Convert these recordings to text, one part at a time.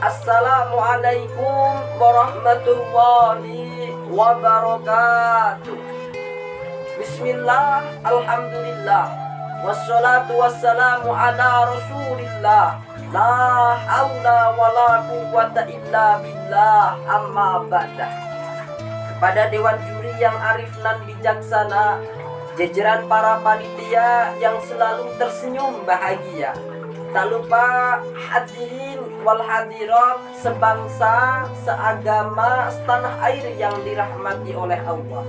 Assalamualaikum warahmatullahi wabarakatuh. Bismillah, alhamdulillah, wassalatu wassalamu ala rasulillah. La haula wala quwwata illa billah, amma ba'da. Kepada Dewan Juri yang arif dan bijaksana, jajaran para panitia yang selalu tersenyum bahagia, tak lupa hadirin wal hadirat sebangsa, seagama, setanah air yang dirahmati oleh Allah.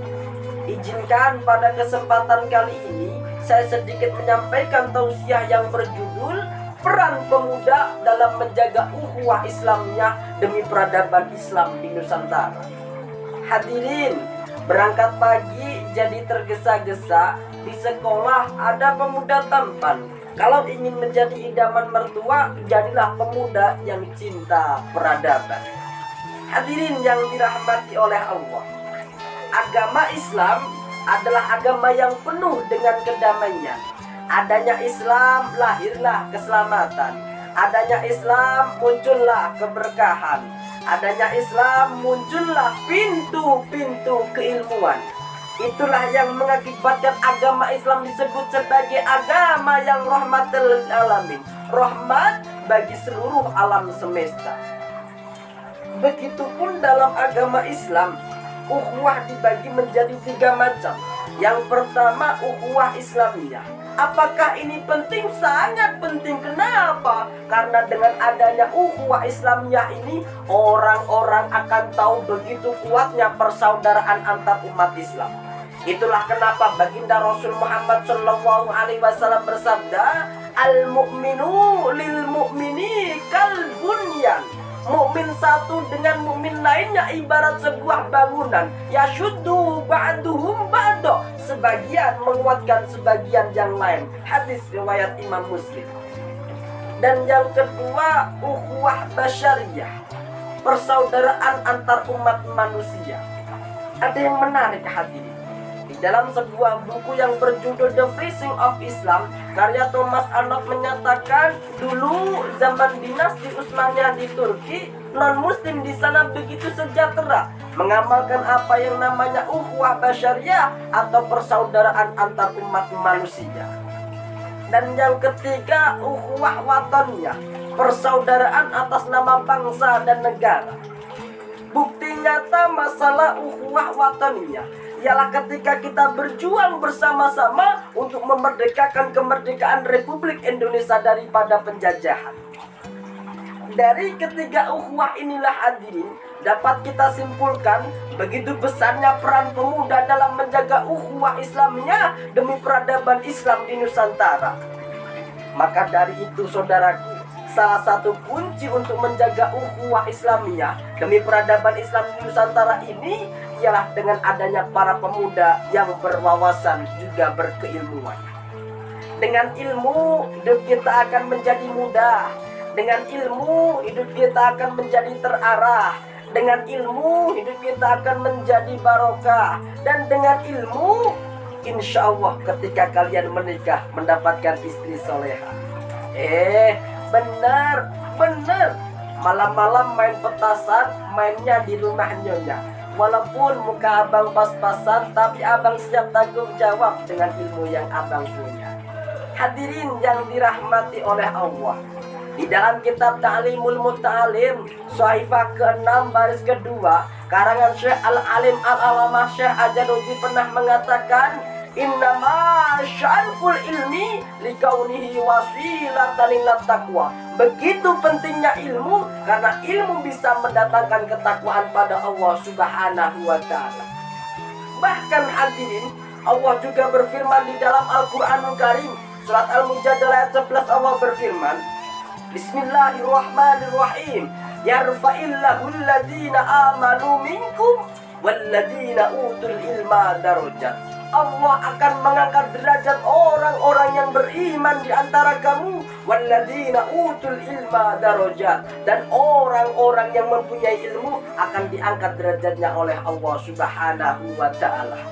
Izinkan pada kesempatan kali ini saya sedikit menyampaikan tausiah yang berjudul Peran Pemuda dalam Menjaga Ukhuwah Islamiyah Demi Peradaban Islam di Nusantara. Hadirin, berangkat pagi jadi tergesa-gesa, di sekolah ada pemuda tampan. Kalau ingin menjadi idaman mertua, jadilah pemuda yang cinta peradaban. Hadirin yang dirahmati oleh Allah, agama Islam adalah agama yang penuh dengan kedamaian. Adanya Islam, lahirlah keselamatan. Adanya Islam, muncullah keberkahan. Adanya Islam, muncullah pintu-pintu keilmuan. Itulah yang mengakibatkan agama Islam disebut sebagai agama yang rahmatul alamin, rahmat bagi seluruh alam semesta. Begitupun dalam agama Islam, ukhuwah dibagi menjadi 3 macam. Yang pertama, ukhuwah Islamiyah. Apakah ini penting? Sangat penting. Kenapa? Karena dengan adanya ukhuwah Islamiyah ini, orang-orang akan tahu begitu kuatnya persaudaraan antar umat Islam. Itulah kenapa baginda Rasul Muhammad SAW bersabda, Al-mu'minu lil mu'mini kal bunyan. Mukmin satu dengan mukmin lainnya ibarat sebuah bangunan. Yashuddu ba'duhum ba'da. Sebagian menguatkan sebagian yang lain. Hadis riwayat Imam Muslim. Dan yang kedua, ukhuwah basyariyah, persaudaraan antar umat manusia. Ada yang menarik hadirin. Di dalam sebuah buku yang berjudul The Facing of Islam, karya Thomas Arnold menyatakan, dulu zaman dinasti Utsmaniyah di Turki, non-muslim di sana begitu sejahtera, mengamalkan apa yang namanya ukhuwah basyariyah atau persaudaraan antar umat manusia. Dan yang ketiga, ukhuwah wataniyah, persaudaraan atas nama bangsa dan negara. Bukti nyata masalah ukhuwah wataniyah ialah ketika kita berjuang bersama-sama untuk memerdekakan kemerdekaan Republik Indonesia daripada penjajahan. Dari ketiga ukhuwah inilah hadirin, dapat kita simpulkan begitu besarnya peran pemuda dalam menjaga ukhuwah Islamiyah demi peradaban Islam di Nusantara. Maka dari itu saudaraku, salah satu kunci untuk menjaga ukhuwah Islamiyah demi peradaban Islam di Nusantara ini ialah dengan adanya para pemuda yang berwawasan juga berkeilmuan. Dengan ilmu, hidup kita akan menjadi mudah. Dengan ilmu, hidup kita akan menjadi terarah. Dengan ilmu, hidup kita akan menjadi barokah. Dan dengan ilmu, insya Allah ketika kalian menikah mendapatkan istri soleha. Benar. Malam-malam main petasan, mainnya di rumah nyonya. Walaupun muka abang pas-pasan, tapi abang siap tanggung jawab dengan ilmu yang abang punya. Hadirin yang dirahmati oleh Allah, di dalam kitab Ta'limul Muta'alim, Shahifah ke-6 baris kedua, karangan Syekh Al-Alim Al-Alamah Syekh Ajaluddin pernah mengatakan, Innama syarful ilmi likaunihi wasilatan ilat taqwa. Begitu pentingnya ilmu, karena ilmu bisa mendatangkan ketakwaan pada Allah Subhanahu wa ta'ala. Bahkan hadirin, Allah juga berfirman di dalam Al-Quranul Karim, surat Al-Mujadalah ayat 11, Allah berfirman, Bismillahirrahmanirrahim, Yarfa'illahu alladhina amanu minkum walladhina utul ilma darajat. Allah akan mengangkat derajat orang-orang yang beriman di antara kamu, walladzina utul ilma darajat, dan orang-orang yang mempunyai ilmu akan diangkat derajatnya oleh Allah Subhanahu wa ta'ala.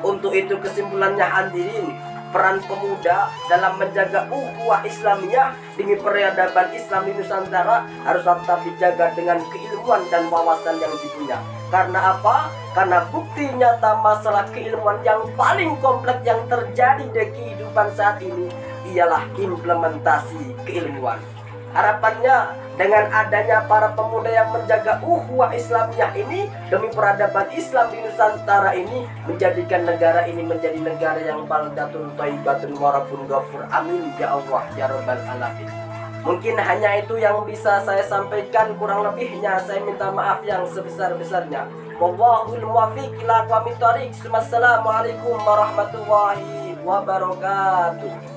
Untuk itu kesimpulannya hadirin, peran pemuda dalam menjaga ukhuwah Islamiyah dengan peradaban Islam di Nusantara harus tetap dijaga dengan keilmuan dan wawasan yang dipunya. Karena apa? Karena bukti nyata masalah keilmuan yang paling kompleks yang terjadi di kehidupan saat ini ialah implementasi keilmuan. Harapannya dengan adanya para pemuda yang menjaga ukhuwah Islamiyah ini demi peradaban Islam di Nusantara ini, menjadikan negara ini menjadi negara yang baldatun thayyibatun warabun ghafur. Amin ya Allah ya rabbal alamin. Mungkin hanya itu yang bisa saya sampaikan, kurang lebihnya saya minta maaf yang sebesar-besarnya. Wallahul muwaffiq ila aqwamit thoriq. Wassalamualaikum warahmatullahi wabarakatuh.